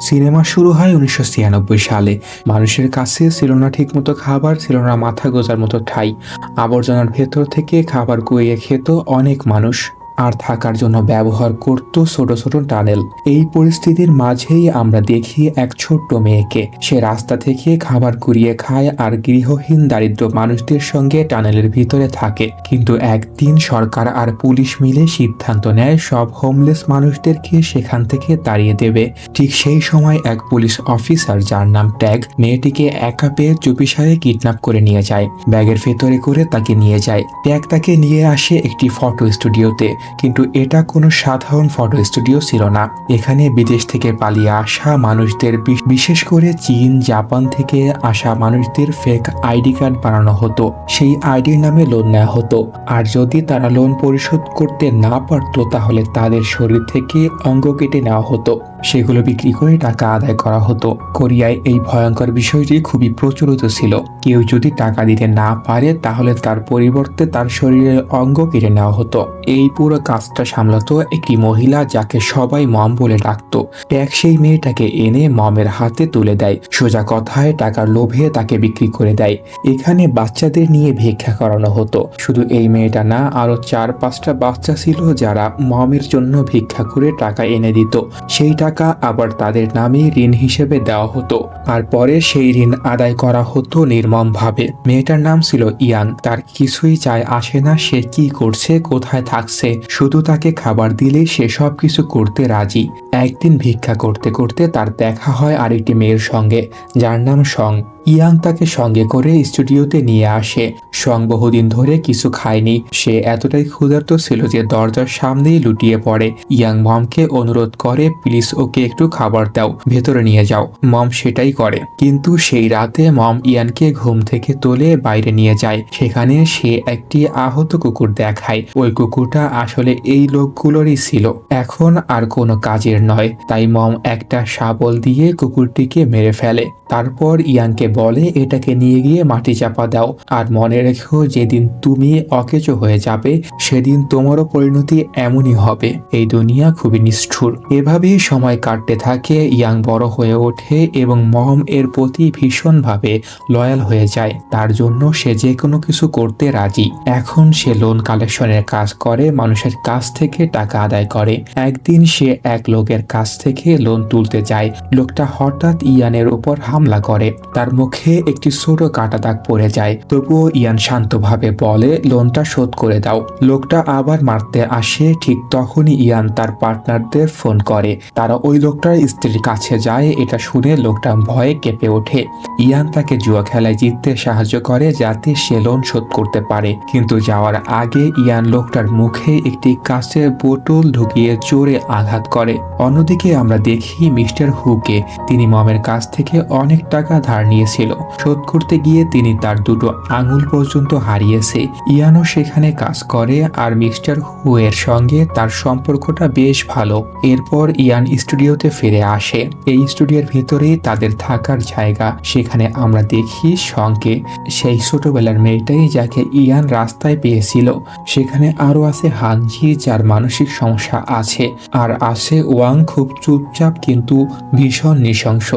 Cinema শুরু হয় 1996 সালে। মানুষের কাছে ছিল না ঠিকমতো খাবার, ছিল না মাথা গোঁজার মতো ঠাঁই। আবর্জনার ভেতর থেকে খাবার কুড়িয়ে খেত অনেক মানুষ, আর থাকার জন্য ব্যবহার করত ছোট ছোট টানেল। এই পরিস্থিতির মাঝেই আমরা দেখি এক ছোট্ট মেয়েকে। সে রাস্তা থেকে খাবার কুড়িয়ে খায় আর গৃহহীন দারিদ্র মানুষদের সঙ্গে টানেলের ভিতরে থাকে। কিন্তু একদিন সরকার আর পুলিশ মিলে সিদ্ধান্ত নেয় সব হোমলেস মানুষদেরকে সেখান থেকে তাড়িয়ে দেবে। ঠিক সেই সময় এক পুলিশ অফিসার, যার নাম ট্যাগ, মেয়েটিকে একা পেয়ে চুপিসারে কিডন্যাপ করে নিয়ে যায়। ব্যাগের ভেতরে করে তাকে নিয়ে যায়। ট্যাগ তাকে নিয়ে আসে একটি ফটো স্টুডিওতে, কিন্তু এটা কোনো সাধারণ ফটো স্টুডিও ছিল না। এখানে বিদেশ থেকে পালিয়ে আসা মানুষদের, বিশেষ করে চীন, জাপান থেকে আসা মানুষদের ফেক আইডি কার্ড বানানো হতো। সেই আইডির নামে লোন নেওয়া হতো, আর যদি তারা লোন পরিশোধ করতে না পারত তাহলে তাদের শরীর থেকে অঙ্গ কেটে নেওয়া হতো। সেগুলো বিক্রি করে টাকা আদায় করা হতো। কোরিয়ায় এই ভয়ঙ্কর বিষয়টি খুবই প্রচলিত ছিল। কেউ যদি টাকা দিতে না পারে তাহলে তার পরিবর্তে তার শরীরের অঙ্গ কেটে নেওয়া হতো। এই পুরো কাজটা সামলাতো একটি মহিলা, যাকে সবাই মম বলে ডাকতো। ট্যাগ সেই মেয়েটাকে এনে মমের হাতে তুলে দেয়। সোজা কথায় টাকার লোভে তাকে বিক্রি করে দেয়। এখানে বাচ্চাদের নিয়ে ভিক্ষা করানো হতো। শুধু এই মেয়েটা না, আরো 4-5টা বাচ্চা ছিল যারা মমের জন্য ভিক্ষা করে টাকা এনে দিত। সেই টাকা আবার তাদের নামে ঋণ হিসেবে দেওয়া হতো, আর পরে সেই ঋণ আদায় করা হতো নির্মমভাবে। মেয়েটার নাম ছিল ইয়াং। তার কিছুই যায় আসে না সে কি করছে, কোথায় থাকছে, শুধু তাকে খাবার দিলে সে সব কিছু করতে রাজি। একদিন ভিক্ষা করতে করতে তার দেখা হয় আরেকটি মেয়ের সঙ্গে, যার নাম সং। ইয়াং তাকে সঙ্গে করে স্টুডিওতে নিয়ে আসে। সং বহুদিন ধরে কিছু খায়নি। সে এতটাই ক্ষুধার্ত ছিল যে দরজার সামনেই লুটিয়ে পড়ে। ইয়াং মমকে অনুরোধ করে, প্লিজ ওকে একটু খাবার দাও, ভেতরে নিয়ে যাও। মম সেটাই করে, কিন্তু সেই রাতে মম ইয়ানকে ঘুম থেকে তোলে বাইরে নিয়ে যায়। সেখানে সে একটি আহত কুকুর দেখায়। ওই কুকুরটা আসলে এই লোকগুলোরই ছিল, এখন আর কোনো কাজের নয়। তাই মম একটা শাবল দিয়ে কুকুরটিকে মেরে ফেলে। তারপর ইয়াংকে বলে, এটাকে নিয়ে গিয়ে মাটি চাপা দাও, আর মনে রেখো যেদিন তুমি অকেজো হয়ে যাবে সেদিন তোমারও পরিণতি এমনই হবে। এই দুনিয়া খুবই নিষ্ঠুর। এভাবেই সময় কাটতে থাকে। ইয়াং বড় হয়ে ওঠে এবং মম এর প্রতি ভীষণভাবে লয়াল হয়ে যায়। তার জন্য সে যে কোনো কিছু করতে রাজি। এখন সে লোন কালেকশনের কাজ করে, মানুষের কাছ থেকে টাকা আদায় করে। একদিন সে এক লোকের কাছ থেকে লোন তুলতে যায়। লোকটা হঠাৎ ইয়ানের উপর হামলা করে। তার মুখে একটি ছোট কাটা দাগ পড়ে যায়। তবুও ইয়ান শান্তভাবে বলে, লোনটা শোধ করে দাও। লোকটা আবার মারতে আসে। ঠিক তখনই ইয়ান তার পার্টনারদের ফোন করে। তারা ওই লোকটার স্ত্রীর কাছে যায়। এটা শুনে লোকটা ভয়ে কেঁপে ওঠে। ইয়ান তাকে জুয়া খেলায় জিততে সাহায্য করে যাতে সে লোন শোধ করতে পারে। কিন্তু যাওয়ার আগে ইয়ান লোকটার মুখে একটি কাঁচের বোতল ঢুকিয়ে জোরে আঘাত করে। অন্যদিকে আমরা দেখি মিস্টার হুকে। তিনি মমের কাছ থেকে অনেক টাকা ধার নিয়েছিল। শোধ করতে গিয়ে তিনি তার দুটো আঙুল পর্যন্ত হারিয়েছে। ইয়ানও সেখানে কাজ করে, আর মিস্টার হু এর সঙ্গে তার সম্পর্কটা বেশ ভালো। এরপর ইয়ান স্টুডিওতে ফিরে আসে। এই স্টুডিওর ভিতরেই তাদের থাকার জায়গা। সেখানে আমরা দেখি সঙ্গে সেই ছোটবেলার মেয়েটাই যাকে ইয়ান রাস্তায় পেয়েছিল। সেখানে আরো আছে হানজি, যার মানসিক সমস্যা আছে, আর আছে ওয়াং, খুব চুপচাপ কিন্তু ভীষণ নৃশংস।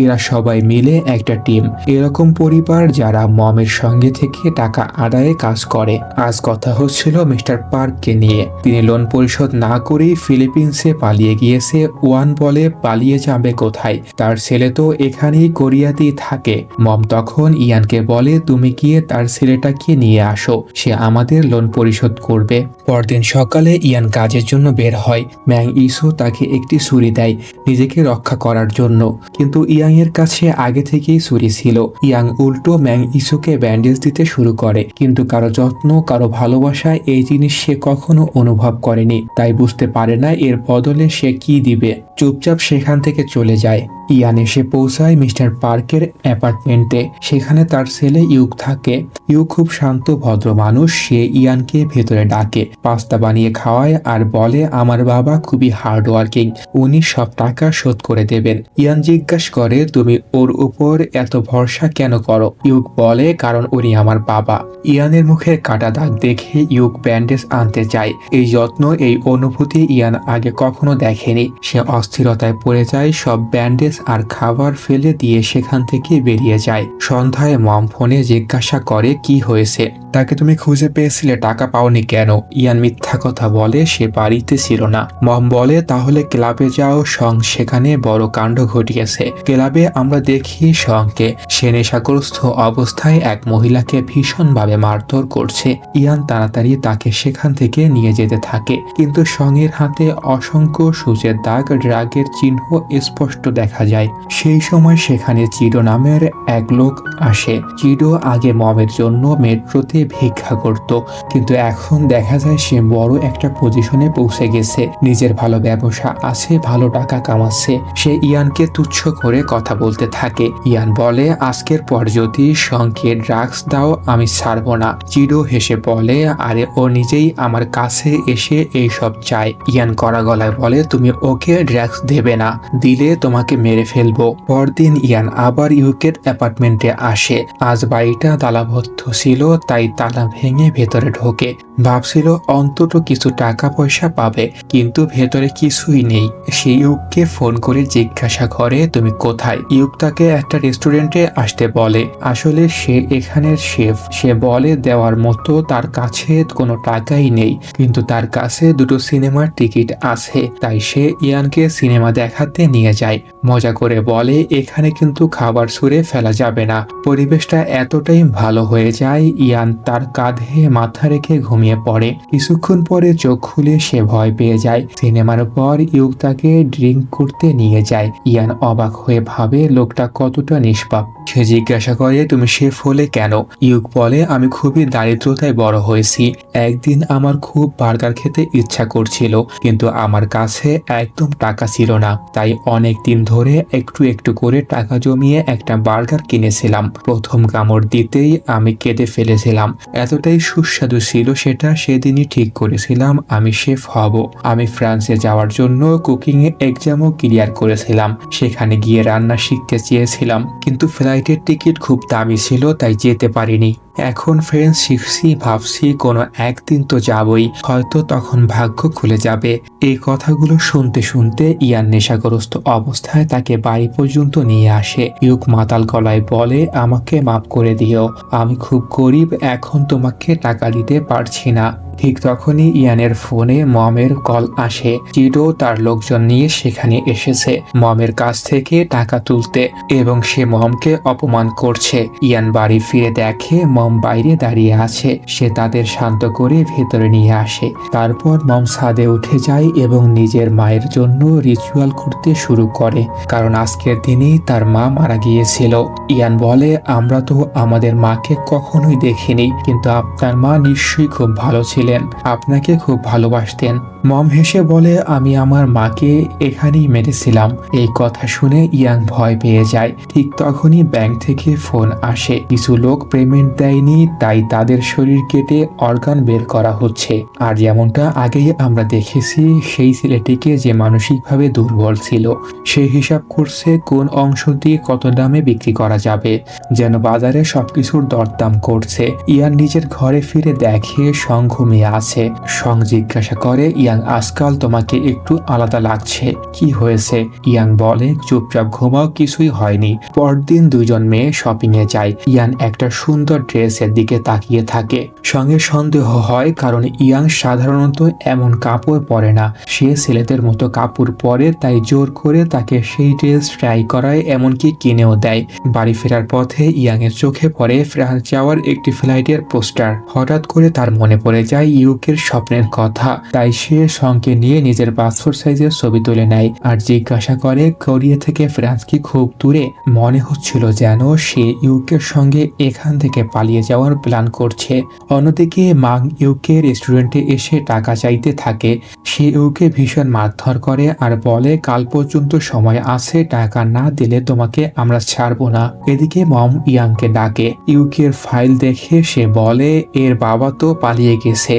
এরা সবাই মিলে একটা টিম, এরকম পরিবার যারা মমের সঙ্গে থেকে টাকা আদায়ে কাজ করে। আজ কথা হচ্ছিল মিস্টার পার্ককে নিয়ে। তিনি লোন পরিশোধ না করেই ফিলিপিন্সে পালিয়ে গিয়েছে। ওয়ান বলে, পালিয়ে যাবে কোথায়, তার ছেলে তো এখানেই কোরিয়াতেই থাকে। মম তখন ইয়ানকে বলে, তুমি গিয়ে তার ছেলেটাকে নিয়ে আসো, সে আমাদের লোন পরিশোধ করবে। পরদিন সকালে ইয়ান কাজের জন্য বের হয়। ম্যাং ইসো তাকে একটি ছুরি দেয় নিজেকে রক্ষা করার জন্য, কিন্তু ইয়াং এর কাছে আগে থেকেই ছুরি ছিল। ইয়াং উল্টো ম্যাং ইসোকে ব্যান্ডেজ দিতে শুরু করে, কিন্তু কারো যত্ন, কারো ভালোবাসায় এই জিনিস সে কখনো অনুভব করেনি। তাই বুঝতে পারে না এর বদলে সে কি দিবে। চুপচাপ সেখান থেকে চলে যায়। ইয়ান এসে পৌঁছায় মিস্টার পার্কের অ্যাপার্টমেন্টে। সেখানে তার ছেলে ইউক থাকে। ইউক খুব শান্ত ভদ্র মানুষ। সে ইয়ানকে ভেতরে ডাকে, পাস্তা বানিয়ে খাওয়ায় আর বলে আমার বাবা খুবই হার্ড ওয়ার্কিং, উনি সব টাকা শোধ করে দেবেন। ইয়ান জিজ্ঞাসা করে তুমি ওর উপর এত ভরসা কেন করো? ইউক বলে কারণ উনি আমার বাবা। ইয়ানের মুখের কাটা দাগ দেখে ইউক ব্যান্ডেজ আনতে চায়। এই যত্ন, এই অনুভূতি ইয়ান আগে কখনো দেখেনি। সে অস্থিরতায় পড়ে যায়, সব ব্যান্ডেজ আর খাবার ফেলে দিয়ে সেখান থেকে বেরিয়ে যায়। সন্ধ্যায় মম ফোনে জিজ্ঞাসা করে কি হয়েছে, তাকে তুমি খুঁজে পেয়েছিলে, টাকা পাওনি কেন? ইয়ান মিথ্যা কথা বলে, সে বাড়িতে ছিল না। মম বলে তাহলে ক্লাবে যাও, সং সেখানে বড় কাণ্ড ঘটিয়েছে। ক্লাবে আমরা দেখি সংকে সে নেশাগ্রস্ত অবস্থায় এক মহিলাকে ভীষণভাবে মারধর করছে। ইয়ান তাড়াতাড়ি তাকে সেখান থেকে নিয়ে যেতে থাকে, কিন্তু সঙ্গের হাতে অসংখ্য সূচের দাগ, ড্রাগের চিহ্ন স্পষ্ট দেখা যায়। সেই সময় সেখানে চিডো নামের এক লোক আসে। চিডো আগে মমের জন্য মেট্রোতে ভিক্ষা করত, কিন্তু এখন দেখা যায় সে বড় একটা পজিশনে পৌঁছে গেছে, নিজের ভালো ব্যবসা আছে, ভালো টাকা কামাচ্ছে। সে ইয়ানকে তুচ্ছ করে কথা বলতে থাকে। ইয়ান বলে আজকের পর যদি সংকে ড্রাগস দাও আমি ছাড়বো না। চিডো হেসে বলে আরে ও নিজেই আমার কাছে এসে এইসব চায়। ইয়ান কড়া গলায় বলে তুমি ওকে ড্রাগস দেবে না, দিলে তোমাকে মেরে ফেলবো। পরদিন ইয়ান আবার ইউকের অ্যাপার্টমেন্টে আসে। আজ বাড়িটা তালাবদ্ধ ছিল, তাই তালা ভেঙে ভেতরে ঢোকে। ভাবছিল অন্তত কিছু টাকা পয়সা পাবে, কিন্তু ভেতরে কিছুই নেই। সে ইউককে ফোন করে জিজ্ঞাসা করে তুমি কোথায়? ইউক তাকে একটা রেস্টুরেন্টে আসতে বলে। আসলে সে এখানের শেফ। সে বলে দেওয়ার মতো তার কাছে কোনো টাকাই নেই, কিন্তু তার কাছে দুটো সিনেমার টিকিট আছে, তাই সে ইয়ানকে সিনেমা দেখাতে নিয়ে যায়। মজা করে বলে এখানে কিন্তু খাবার ছুঁড়ে ফেলা যাবে না। পরিবেশটা এতটাই ভালো হয়ে যায় ইয়ান তার কাঁধে মাথা রেখে ঘুমিয়ে পড়ে। কিছুক্ষণ পরে চোখ খুলে সে ভয় পেয়ে যায়। সিনেমার পর ইউক তাকে ড্রিঙ্ক করতে নিয়ে যায়। ইয়ান অবাক হয়ে ভাবে লোকটা কতটা নিষ্পাপ। সে জিজ্ঞাসা করে তুমি শেফ হলে কেন? ইউক বলে আমি খুবই দারিদ্রতায় বড় হয়েছি। একদিন আমার খুব বার্গার খেতে ইচ্ছা করছিল, কিন্তু আমার কাছে একদম টাকা ছিল না, তাই অনেক দিন ধরে একটু একটু করে টাকা জমিয়ে একটা বার্গার কিনেছিলাম। প্রথম কামড় দিতেই আমি কেঁদে ফেলেছিলাম, এতটাই সুস্বাদু ছিল সেটা। সেদিনই ঠিক করেছিলাম আমি শেফ হব। আমি ফ্রান্সে যাওয়ার জন্য কুকিং এক্সামও ক্লিয়ার করেছিলাম। সেখানে গিয়ে রান্না শিখতে চেয়েছিলাম, কিন্তু ফ্লাইটের টিকিট খুব দামি ছিল, তাই যেতে পারিনি। এখন ফ্রেঞ্চ শিখছি, ভাবছি কোনো একদিন তো যাবই, হয়তো তখন ভাগ্য খুলে যাবে। এই কথাগুলো শুনতে শুনতে ইয়ান নেশাগ্রস্ত অবস্থায় তাকে বাড়ি পর্যন্ত নিয়ে আসে। ইউক মাতাল গলায় বলে আমাকে মাফ করে দিও, আমি খুব গরিব, এখন তোমাকে টাকা দিতে পারছি না। ঠিক তখনই ইয়ানের ফোনে মমের কল আসে। চিডো তার লোকজন নিয়ে সেখানে এসেছে মমের কাছ থেকে টাকা তুলতে, এবং সে মমকে অপমান করছে। ইয়ান বাড়ি ফিরে দেখে মম বাইরে দাঁড়িয়ে আছে। সে তাদের শান্ত করে ভেতরে নিয়ে আসে। তারপর মম ছাদে উঠে যায় এবং নিজের মায়ের জন্য রিচুয়াল করতে শুরু করে, কারণ আজকের দিনেই তার মা মারা গিয়েছিল। ইয়ান বলে আমরা তো আমাদের মাকে কখনোই দেখিনি, কিন্তু আপনার মা নিশ্চয়ই খুব ভালো ছিলেন, আপনাকে খুব ভালোবাসতেন। মম হেসে বলে আমি আমার মাকে এখানেই মেরেছিলাম। এই কথা শুনে ইয়ান ভয় পেয়ে যায়। ঠিক তখনই ব্যাংক থেকে ফোন আসে। কিছু লোক পেমেন্ট দেয়নি, তাই তাদের শরীর কেটে অর্গান বের করা হচ্ছে। আর যেমনটা আগেই আমরা দেখেছি, সেই ছেলেটিকে যে মানসিকভাবে দুর্বল ছিল, সে হিসাব করছে কোন অংশ দিয়ে কত দামে বিক্রি করা যাবে, যেন বাজারে সবকিছুর দরদাম করছে। ইয়ান নিজের ঘরে ফিরে দেখে সং ঘুমিয়ে আছে। সং জিজ্ঞাসা করে ইয়াং আজকাল তোমাকে একটু আলাদা লাগছে, কি হয়েছে? ইয়াং বলে চুপচাপ ঘুমাও, কিছুই হয়নি। পরদিন দুজন মেয়ে শপিং এ যায়। ইয়ান একটা সুন্দর ড্রেসের দিকে তাকিয়ে থাকে। সঙ্গে সন্দেহ হয়, কারণ ইয়াং সাধারণত এমন কাপড় পরে না। সে ছেলেদের মতো কাপড় পরে, তাই জোর করে তাকে সেই ড্রেস ট্রাই করায়, এমনকি কিনেও দেয়। বাড়ি ফেরার পথে ইয়াং এর চোখে পড়ে ফ্রান্স যাওয়ার একটি ফ্লাইটের পোস্টার। হঠাৎ করে তার মনে পড়ে যায় ইউকের স্বপ্নের কথা, তাই সে সঙ্গে নিয়ে নিজের পাসপোর্ট সাইজের ছবি তুলে নেয় আর জিজ্ঞাসা করে কোরিয়া থেকে ফ্রান্স কি খুব দূরে। মনে হচ্ছিল যেন সে ইউকের সঙ্গে এখান থেকে পালিয়ে যাওয়ার প্ল্যান করছে। অন্যদিকে মাং ইউকে রেস্টুরেন্টে এসে টাকা চাইতে থাকে। সে ইউকে ভীষণ মারধর করে আর বলে কাল পর্যন্ত সময় আছে, টাকা না দিলে তোমাকে আমরা ছাড়বো না। এদিকে মম ইয়াংকে ডাকে। ইউকের ফাইল দেখে সে বলে এর বাবা তো পালিয়ে গেছে,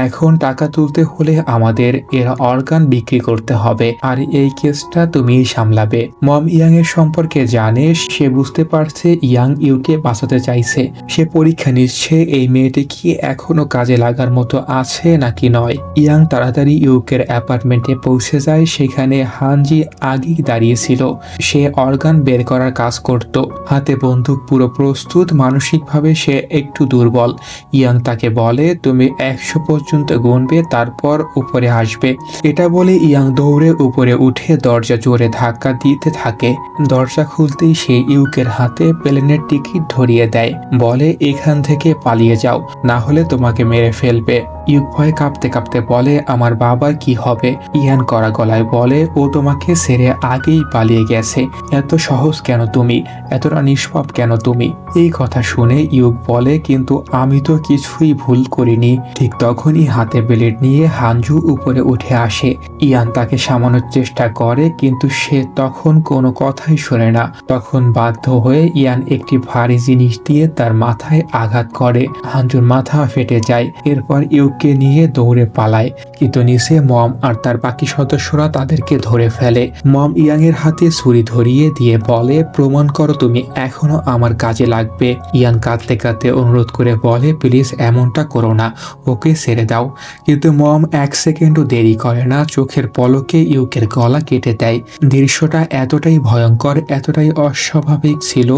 এখন টাকা তুলতে হলে আমাদের এর অর্গান বিক্রি করতে হবে, আর এই কেসটা তুমিই সামলাবে। মম ইয়াং এর সম্পর্কে জানে, সে বুঝতে পারছে ইয়াং ইউকে বাঁচাতে চাইছে। সে পরীক্ষা নিচ্ছে এই মেয়েটি কি এখনো কাজে লাগার মতো আছে নাকি নয়। ইয়াং তাড়াতাড়ি ইউকের অ্যাপার্টমেন্টে পৌঁছে যায়। সেখানে হানজি আগেই দাঁড়িয়েছিল। সে অর্গান বের করার কাজ করত, হাতে বন্দুক পুরো প্রস্তুত। মানসিকভাবে সে একটু দুর্বল। ইয়াং তাকে বলে তুমি 100 পর্যন্ত গুনবে, তারপর উপরে আসবে। এটা বলে ইয়াং দৌড়ে উপরে উঠে দরজা জোরে ধাক্কা দিতে থাকে। দরজা খুলতেই সে ইউকের হাতে প্লেনের টিকিট ধরিয়ে দেয়, বলে এখান থেকে পালিয়ে যাও, না হলে তোমাকে মেরে ফেলবে। ইউক ভয়ে কাঁপতে কাঁপতে বলে আমার বাবার কি হবে। ইয়ান কড়া গলায় বলে ও তোমাকে ছেড়ে আগেই পালিয়ে গেছে, এত সহজ কেন তুমি, এতটা নিষ্পাপ কেন তুমি। এই কথা শুনে ইউক বলে কিন্তু আমি তো কিছুই ভুল করিনি। ঠিক তখনই হাতে ব্লেড নিয়ে হানজু উপরে উঠে আসে। ইয়ান তাকে সামানোর চেষ্টা করে কিন্তু সে তখন কোনো কথাই শোনে না। তখন বাধ্য হয়ে ইয়ান একটি ভারী জিনিস দিয়ে তার মাথায় আঘাত করে। হানজুর মাথা ফেটে যায়। এরপর ইউককে নিয়ে দৌড়ে পালায়, কিন্তু নিচে মম আর তার বাকি সদস্যরা তাদেরকে ধরে ফেলে। মম ইয়াং এর হাতে ছুরি ধরিয়ে দিয়ে বলে প্রমাণ করো তুমি এখনো আমার কাজে লাগবে। ইয়ান কাঁদতে কাঁদতে অনুরোধ করে বলে প্লিজ এমনটা করো না, ওকে ছেড়ে দাও। কিন্তু মম 1 সেকেন্ডও দেরি করে না, চোখের পলকে ইউকের গলা কেটে দেয়। দৃশ্যটা এতটাই ভয়ঙ্কর, এতটাই অস্বাভাবিক ছিল,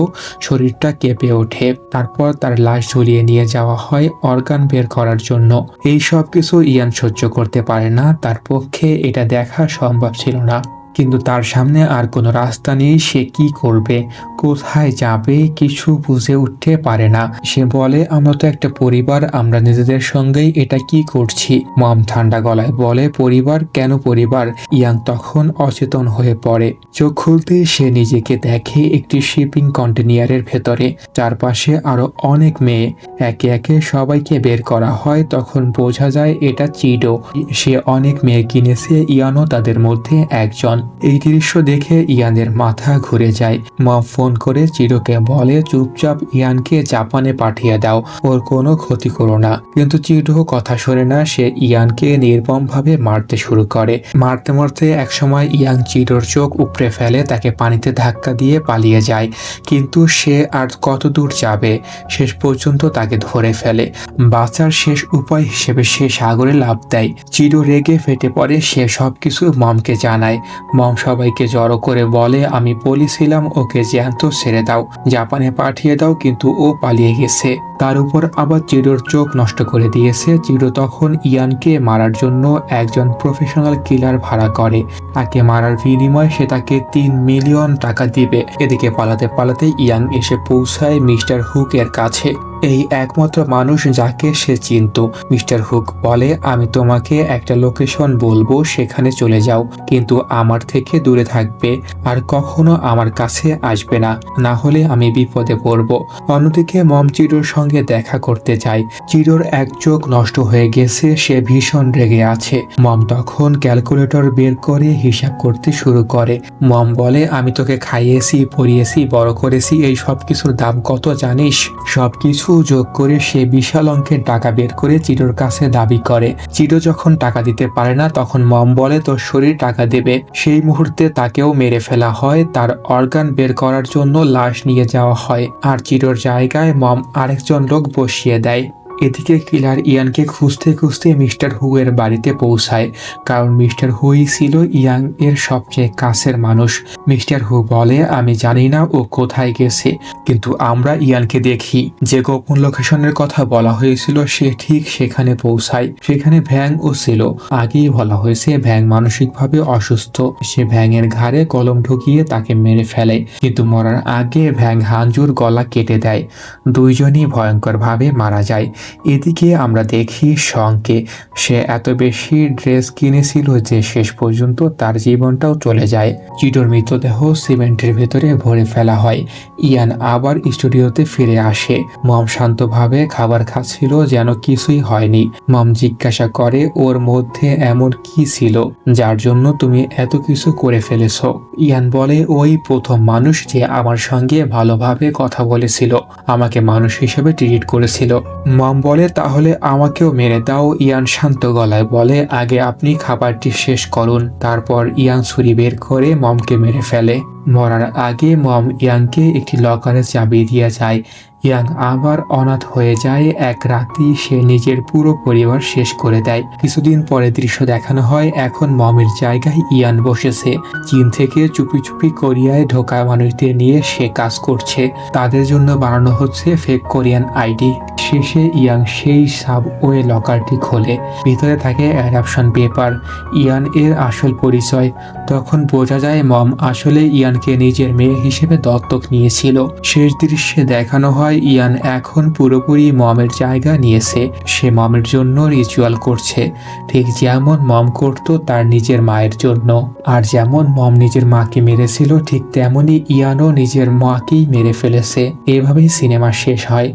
শরীরটা কেঁপে ওঠে। তারপর তার লাশ ঝুলিয়ে নিয়ে যাওয়া হয় অর্গান বের করার জন্য। এই সব কিছু ইয়ান সহ্য করতে পারে না, তার পক্ষে এটা দেখা সম্ভব ছিল না। কিন্তু তার সামনে আর কোনো রাস্তা নেই। সে কি করবে, কোথায় যাবে, কিছু বুঝে উঠতে পারে না। সে বলে আমরা তো একটা পরিবার, আমরা নিজেদের সঙ্গেই এটা কি করছি। মম ঠান্ডা গলায় বলে পরিবার কেন পরিবার। ইয়াং তখন অচেতন হয়ে পড়ে। চোখ খুলতেই সে নিজেকে দেখে একটি শিপিং কন্টেনারের ভেতরে। চারপাশে আরো অনেক মেয়ে, একে একে সবাইকে বের করা হয়। তখন বোঝা যায় এটা চিডো। সে অনেক মেয়ে কিনেছে, ইয়ানও তাদের মধ্যে একজন। এই দৃশ্য দেখে ইয়ানের মাথা ঘুরে যায়। মম ফোন করে চিডোকে বলে চুপচাপ ইয়ানকে জাপানে পাঠিয়ে দাও, ওর কোনো ক্ষতি করো না। কিন্তু চিডো কথা শোনে না। সে ইয়ানকে নির্মমভাবে মারতে শুরু করে। মারতে মারতে একসময় ইয়াং চিডোর চোখ উপড়ে ফেলে, তাকে পানিতে ধাক্কা দিয়ে পালিয়ে যায়। কিন্তু সে আর কত দূর যাবে, শেষ পর্যন্ত তাকে ধরে ফেলে। বাঁচার শেষ উপায় হিসেবে সে সাগরে লাফ দেয়। চিডো রেগে ফেটে পড়ে। সে সবকিছু মমকে জানায়। মম সবাইকে জড়ো করে বলে আমি বলেছিলাম ওকে জ্যান্ত ছেড়ে দাও, জাপানে পাঠিয়ে দাও, কিন্তু ও পালিয়ে গেছে। তার উপর আবার চিডোর চোখ নষ্ট করে দিয়েছে। চিডো তখন ইয়ানকে মারার জন্য একজন প্রফেশনাল কিলার ভাড়া করে। তাকে মারার বিনিময়ে সে তাকে 3 মিলিয়ন টাকা দিবে। এদিকে পালাতে পালাতে ইয়াং এসে পৌঁছায় মিস্টার হুকের কাছে। এই একমাত্র মানুষ যাকে সে চিনত। মিস্টার হুক বলে আমি তোমাকে একটা লোকেশন বলবো, সেখানে চলে যাও, কিন্তু আমার থেকে দূরে থাকবে আর কখনো আমার কাছে আসবে না, না হলে আমি বিপদে পড়ব। অন্যদিকে মম চিডোর সঙ্গে দেখা করতে যায়। চিডোর এক চোখ নষ্ট হয়ে গেছে, সে ভীষণ রেগে আছে। মম তখন ক্যালকুলেটর বের করে হিসাব করতে শুরু করে। মম বলে আমি তোকে খাইয়েছি, পরিয়েছি, বড় করেছি, এই সব কিছুর দাম কত জানিস। সবকিছু যোগ করে সে বিশাল অঙ্কের টাকা বের করে চিডোর কাছে দাবি করে। চিডো যখন টাকা দিতে পারে না তখন মম বলে তোর শরীর টাকা দেবে। সেই মুহূর্তে তাকেও মেরে ফেলা হয়। তার অর্গান বের করার জন্য লাশ নিয়ে যাওয়া হয় আর চিডোর জায়গায় মম আরেকজন লোক বসিয়ে দেয়। এদিকে কিলার ইয়ানকে খুঁজতে খুঁজতে মিস্টার হু এর বাড়িতে পৌঁছায়, কারণ মিস্টার হুই ছিল ইয়াং এর সবচেয়ে কাছের মানুষ। মিস্টার হু বলে আমি জানি না ও কোথায় গেছে, কিন্তু আমরা ইয়ানকে দেখি। যে গোপন লোকেশনের কথা বলা হয়েছিল সে ঠিক সেখানে পৌঁছায়। সেখানে ভ্যাং ও ছিল। আগেই বলা হয়েছে ভ্যাং মানসিকভাবে অসুস্থ। সে ভ্যাং এর ঘাড়ে কলম ঢুকিয়ে তাকে মেরে ফেলে, কিন্তু মরার আগে ভ্যাং হানজুর গলা কেটে দেয়। দুইজনই ভয়ঙ্কর ভাবে মারা যায়। এদিকে আমরা দেখি শংকে, সে এত বেশি ড্রেস কিনেছিল যে শেষ পর্যন্ত তার জীবনটাও চলে যায়। চিডোর মৃতদেহ সিমেন্টের ভেতরে ভরে ফেলা হয়। ইয়ান আবার স্টুডিওতে ফিরে আসে। মম শান্তভাবে খাবার খাচ্ছিল যেন কিছুই হয়নি। মম জিজ্ঞাসা করে ওর মধ্যে এমন কি ছিল যার জন্য তুমি এত কিছু করে ফেলেছো। ইয়ান বলে ওই প্রথম মানুষ যে আমার সঙ্গে ভালোভাবে কথা বলেছিল, আমাকে মানুষ হিসেবে ট্রিট করেছিল। মম বলে তাহলে আমাকেও মেরে দাও। ইয়ান শান্ত গলায় বলে আগে আপনি খাবারটি শেষ করুন। তারপর ইয়ান ছুরি বের করে মমকে মেরে ফেলে। মরার আগে মম ইয়াংকে একটি লকারে চাবি দিয়ে যায়। ইয়াং আবার অনাথ হয়ে যায়। এক রাতেই সে নিজের পুরো পরিবার শেষ করে দেয়। কিছুদিন পরে দৃশ্য দেখানো হয় এখন মমের জায়গায় ইয়ান বসেছে। চীন থেকে চুপি চুপি কোরিয়ায় ঢোকা মানুষদের নিয়ে সে কাজ করছে। তাদের জন্য বানানো হচ্ছে ফেক কোরিয়ান আইডি। শেষে ইয়াং সেই সাবওয়ে লকারটি খোলে। ভিতরে থাকে অ্যাডাপশন পেপার, ইয়ান এর আসল পরিচয়। তখন বোঝা যায় মম আসলে ইয়ানকে নিজের মেয়ে হিসেবে দত্তক নিয়েছিল। শেষ দৃশ্যে দেখানো হয় ইয়ান এখন পুরোপুরি মমের জায়গা নিয়েছে। সে মমের জন্য রিচুয়াল করছে, ঠিক যেমন মম করত তার নিজের মায়ের জন্য। আর যেমন মম নিজের মাকে মেরেছিল ঠিক তেমনি ইয়ানও নিজের মাকেই মেরে ফেলেছে। এভাবেই সিনেমা শেষ হয়।